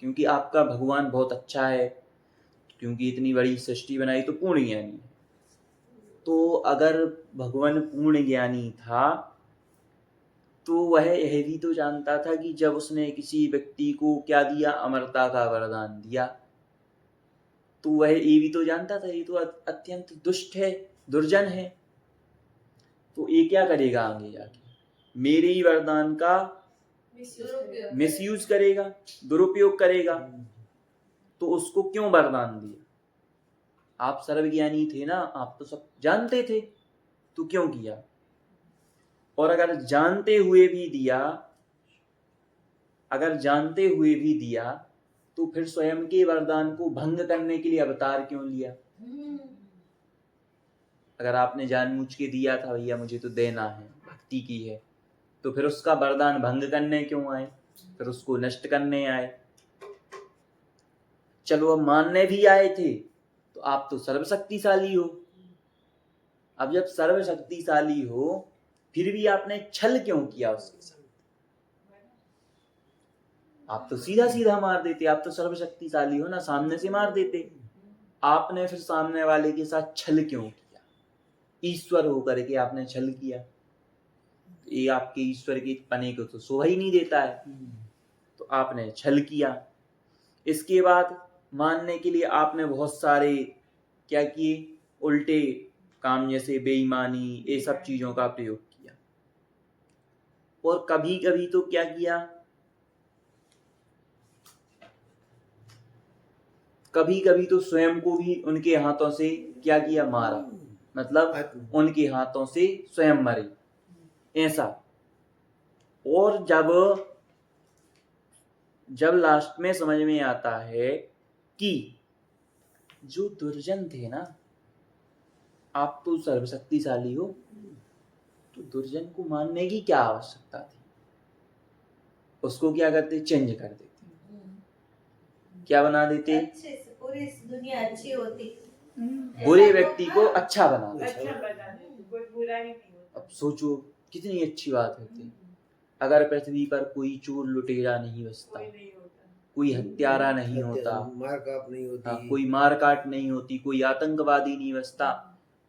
क्योंकि आपका भगवान बहुत अच्छा है, क्योंकि इतनी बड़ी सृष्टि बनाई तो पूर्ण ज्ञानी है। तो अगर भगवान पूर्ण ज्ञानी था तो वह यह भी तो जानता था कि जब उसने किसी व्यक्ति को क्या दिया, अमरता का वरदान दिया, तो वह ये भी तो जानता था ये तो अत्यंत दुष्ट है, दुर्जन है। तो ये क्या करेगा आगे जाके? मेरे ही वरदान का मिसयूज करेगा, दुरुपयोग करेगा। तो उसको क्यों वरदान दिया? आप सर्वज्ञानी थे ना, आप तो सब जानते थे, तो क्यों किया? और अगर जानते हुए भी दिया तो फिर स्वयं के वरदान को भंग करने के लिए अवतार क्यों लिया? अगर आपने जानबूझ के दिया था भैया मुझे तो देना है, भक्ति की है, तो फिर उसका वरदान भंग करने क्यों आए? फिर उसको नष्ट करने आए। चलो अब मानने भी आए थे तो आप तो सर्वशक्तिशाली हो। अब जब सर्वशक्तिशाली हो फिर भी आपने छल क्यों किया उसके साथ? आप तो सीधा सीधा मार देते, आप तो सर्वशक्तिशाली हो ना, सामने से मार देते। आपने फिर सामने वाले के साथ छल क्यों किया? ईश्वर होकर के आपने छल किया। ये आपके ईश्वर के पने को तो शोभा ही नहीं देता है, तो आपने छल किया। इसके बाद मानने के लिए आपने बहुत सारे क्या किए, उल्टे काम, जैसे बेईमानी, ये सब चीजों का प्रयोग किया। और कभी कभी तो क्या किया, कभी कभी तो स्वयं को भी उनके हाथों से क्या किया, मारा, मतलब उनके हाथों से स्वयं मरे, ऐसा। और जब लास्ट में समझ में आता है कि जो दुर्जन थे ना, आप तो सर्वशक्तिशाली हो, तो दुर्जन को मारने की क्या आवश्यकता थी। उसको क्या करते, चेंज कर देते, क्या बना देते, अच्छे से पूरी दुनिया अच्छी होती, बुरे व्यक्ति को अच्छा बना देते। अच्छा बना दे, कोई बुरा ही नहीं होता। अब सोचो कितनी अच्छी बात होती, अगर पृथ्वी पर कोई चोर लुटेरा नहीं बचता, कोई नहीं होता, कोई हत्यारा नहीं होता, मारकाट नहीं होती, कोई मारकाट नहीं होती, कोई आतंकवादी नहीं बचता,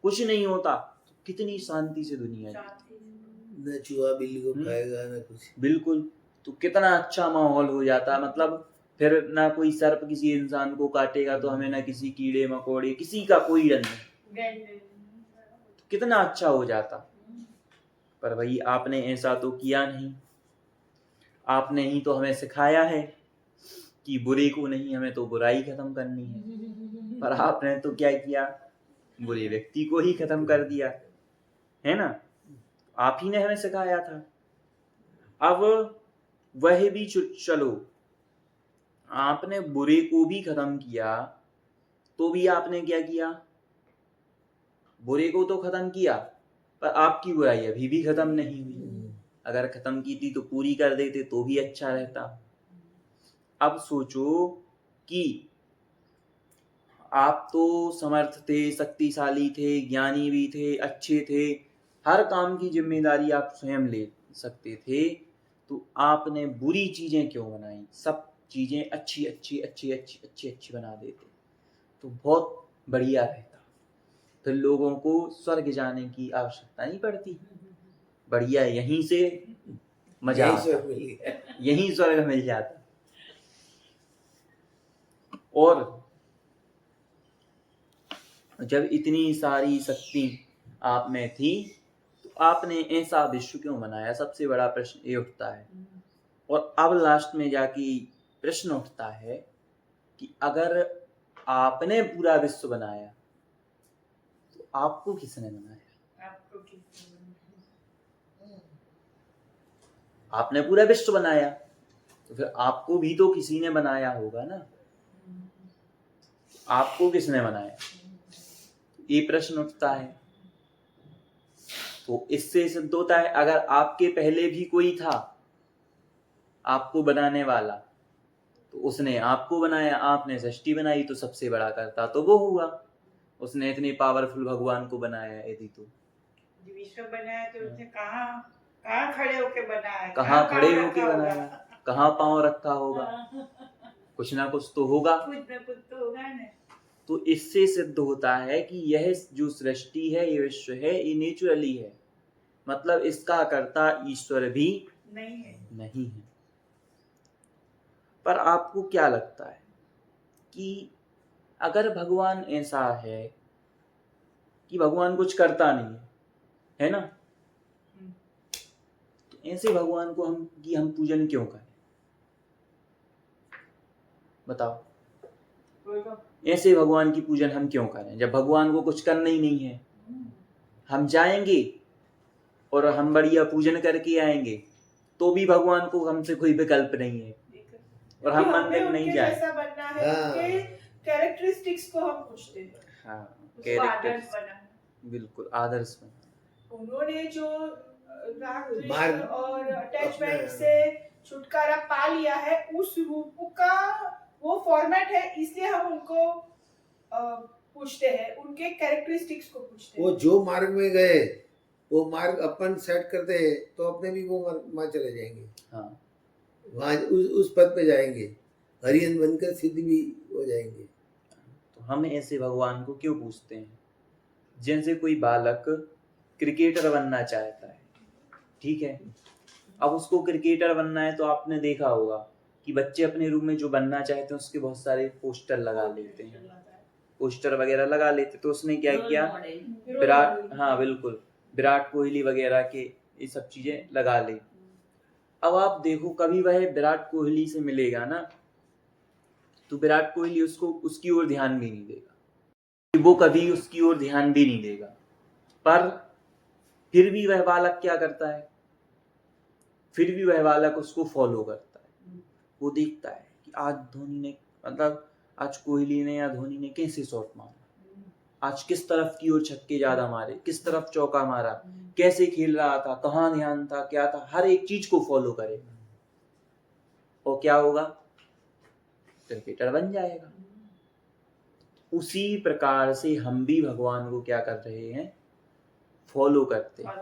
कुछ नहीं होता, तो कितनी शांति से दुनिया शांति से। न चूहा बिल्ली को खाएगा न कुछ। बिल्कुल, तो कितना अच्छा माहौल हो जाता, मतलब फिर ना कोई सर्प किसी इंसान को काटेगा, तो हमें ना किसी कीड़े मकोड़े, किसी का कोई डर नहीं, तो कितना अच्छा हो जाता। पर भाई आपने ऐसा तो किया नहीं, आपने ही तो हमें सिखाया है कि बुरे को नहीं, हमें तो बुराई खत्म करनी है, पर आपने तो क्या किया, बुरे व्यक्ति को ही खत्म कर दिया, है ना। आप ही ने हमें सिखाया था। अब वह भी चलो, आपने बुरे को भी खत्म किया, तो भी आपने क्या किया, बुरे को तो खत्म किया, पर आपकी बुराई अभी भी खत्म नहीं हुई। अगर खत्म की थी तो पूरी कर देते तो भी अच्छा रहता। अब सोचो कि आप तो समर्थ थे, शक्तिशाली थे, ज्ञानी भी थे, अच्छे थे, हर काम की जिम्मेदारी आप स्वयं ले सकते थे, तो आपने बुरी चीजें क्यों बनाई। सब चीजें अच्छी अच्छी अच्छी अच्छी अच्छी अच्छी बना देते तो बहुत बढ़िया रहता, फिर लोगों को स्वर्ग जाने की आवश्यकता नहीं पड़ती, बढ़िया यहीं से मजा आता, यहीं स्वर्ग मिल जाता। और जब इतनी सारी शक्ति आप में थी, तो आपने ऐसा विश्व क्यों बनाया, सबसे बड़ा प्रश्न ये उठता है। और अब लास्ट में जाके प्रश्न उठता है कि अगर आपने पूरा विश्व बनाया, तो आपको किसने बनाया। आपको किसने बनाया? आपने पूरा विश्व बनाया, तो फिर आपको भी तो किसी ने बनाया होगा ना, आपको किसने बनाया, ये प्रश्न उठता है। तो इससे सिद्ध होता है, अगर आपके पहले भी कोई था आपको बनाने वाला, तो उसने आपको बनाया, आपने सृष्टि बनाई, तो सबसे बड़ा करता तो वो हुआ, उसने इतने पावरफुल भगवान को बनाया। यदि तो विश्व बनाया तो उसने कहाँ खड़े होके बनाया, कहाँ खड़े होके बनाया, कहाँ पांव रखा होगा, कुछ ना कुछ तो होगा, कुछ ना कुछ तो होगा ना। तो इससे सिद्ध होता है कि यह जो सृष्टि है, ये विश्व है, ये नेचुरली है, मतलब इसका कर्ता ईश्वर भी नहीं है। पर आपको क्या लगता है कि अगर भगवान ऐसा है कि भगवान कुछ करता नहीं है ना, तो ऐसे भगवान को हम पूजन क्यों करें, बताओ। ऐसे भगवान की पूजन हम क्यों करें, जब भगवान को कुछ करना ही नहीं है। हम जाएंगे और हम बढ़िया पूजन करके आएंगे, तो भी भगवान को हमसे कोई विकल्प नहीं है, और हम मंदिर नहीं जाए, जैसा बनना है, उनके कैरेक्टरिस्टिक्स को हम पूछते हैं। हाँ, आदर्श बना, बिल्कुल आदर्श बना। उन्होंने जो राग और अटैचमेंट से छुटकारा पा लिया है, उस रूप का वो फॉर्मेट है, इसलिए हम उनको पूछते हैं, उनके कैरेक्टरिस्टिक्स को पूछते हैं। वो जो मार्ग में गए, वो मार्ग अपन सेट करते हैं, तो अपने भी वो मार्ग चले जाएंगे। हाँ, वहाँ उस पद पे जाएंगे, हरियन बनकर सिद्ध भी हो जाएंगे। तो हम ऐसे भगवान को क्यों पूछते हैं। जैसे कोई बालक क्रिकेटर बनना चाहता है, ठीक है, अब उसको क्रिकेटर बनना है, तो आपने देखा होगा कि बच्चे अपने रूम में जो बनना चाहते हैं उसके बहुत सारे पोस्टर लगा लेते हैं, पोस्टर वगैरह लगा लेते। तो उसने क्या किया, विराट, हाँ बिल्कुल, विराट कोहली वगैरह के ये सब चीजें लगा ले। अब आप देखो, कभी वह विराट कोहली से मिलेगा ना, तो विराट कोहली उसको उसकी ओर ध्यान भी नहीं देगा, वो कभी उसकी ओर ध्यान भी नहीं देगा। पर फिर भी वह बालक क्या करता है, फिर भी वह बालक उसको फॉलो करता है। वो देखता है कि आज धोनी ने, मतलब आज कोहली ने या धोनी ने कैसे शॉट मारा, आज किस तरफ की ओर छक्के ज्यादा मारे, किस तरफ चौका मारा, कैसे खेल रहा था, कहाँ ध्यान था, क्या था, हर एक चीज को फॉलो करेगा। और क्या होगा, क्रिकेटर बन जाएगा। उसी प्रकार से हम भी भगवान को क्या कर रहे हैं, फॉलो करते हैं,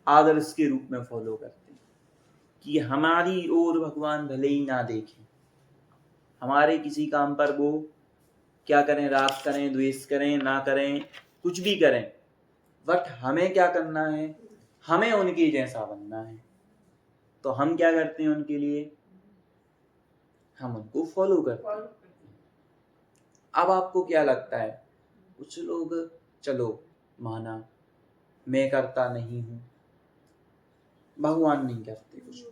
आदर्श के रूप में फॉलो करते हैं कि हमारी ओर भगवान भले ही ना देखें, हमारे किसी काम पर वो क्या करें, राग करें, द्वेष करें, ना करें, कुछ भी करें, बट हमें क्या करना है, हमें उनके जैसा बनना है। तो हम क्या करते हैं उनके लिए, हम उनको फॉलो करते हैं। अब आपको क्या लगता है, कुछ लोग चलो माना मैं करता नहीं हूं, भगवान नहीं करते कुछ,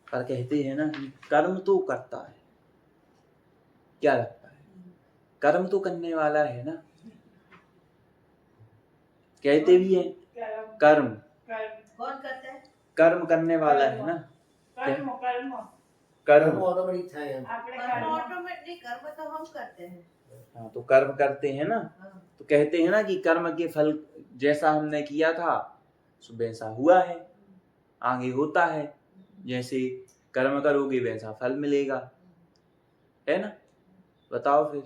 पर कहते हैं ना कि कर्म तो करता है। क्या लगता है, कर्म तो करने वाला है ना, कहते भी हैं कर्म, कौन करता है? कर्म करने वाला है ना, कर्म कर्म ऑटोमेटिक था यहाँ। આપણે कर्म કર્મ ऑटोमेटिक, कर्म तो हम करते हैं। हाँ, तो कर्म करते हैं ना, हाँ। तो कहते हैं ना कि कर्म के फल जैसा हमने किया था वैसा हुआ है, आगे होता है, जैसे कर्म करोगे वैसा फल मिलेगा, है ना। बताओ फिर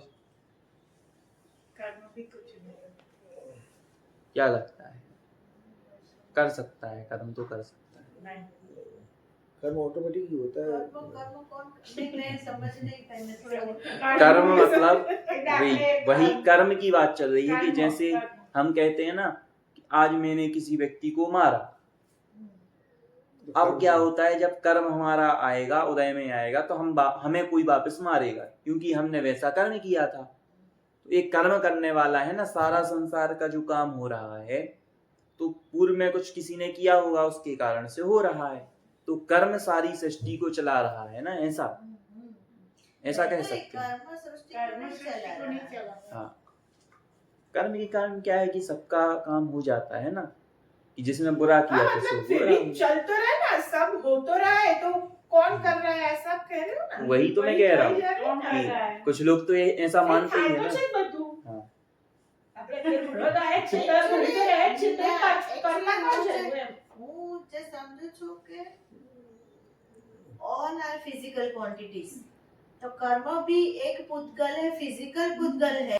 કર્મ भी कुछ नहीं क्या लगता है, कर सकता है, कर्म तो कर सकता है। नहीं कर्म ऑटोमेटिक ही होता है। कर्म कौन, नहीं मैं समझ नहीं पाई, मैं थोड़ा कर्म मतलब वही कर्म की बात चल रही है कि कर्म, जैसे कर्म। हम कहते हैं ना कि आज मैंने किसी व्यक्ति को मारा, अब क्या होता है, जब कर्म हमारा आएगा, उदय में आएगा, तो हमें कोई वापस मारेगा, क्योंकि हमने वैसा कर्म किया था। तो एक कर्म करने वाला है ना, सारा संसार का जो काम हो रहा है, तो पूर्व में कुछ किसी ने किया होगा, उसके कारण से हो रहा है। तो कर्म सारी सृष्टि को चला रहा है ना, ऐसा ऐसा कह सकते हैं। कर्म सृष्टि कर्म को सृष्टि को नहीं नहीं चला। चला हाँ, कर्म के कारण क्या है कि सबका काम हो जाता है ना, कि जिसने बुरा किया हाँ, तो मतलब सो फिर बुरा भी चल तो रहा है ना, सब हो तो रहा है, तो कौन कर रहा है ऐसा कह रहे हो ना? वही तो मैं कह रहा हूँ कौन कर रहा है कि कुछ लोग तो ऐसा मानते ही है થાય તો ना। છે જ બધું. हाँ, આપણે જે ગુણોદાયક છે, તે ગુણોદાયક છે, તે કરતા કોણ છે એમ? હું જે સમજુ છું કે all are physical quantities, तो कर्म भी एक पुद्गल है, फिजिकल पुद्गल है।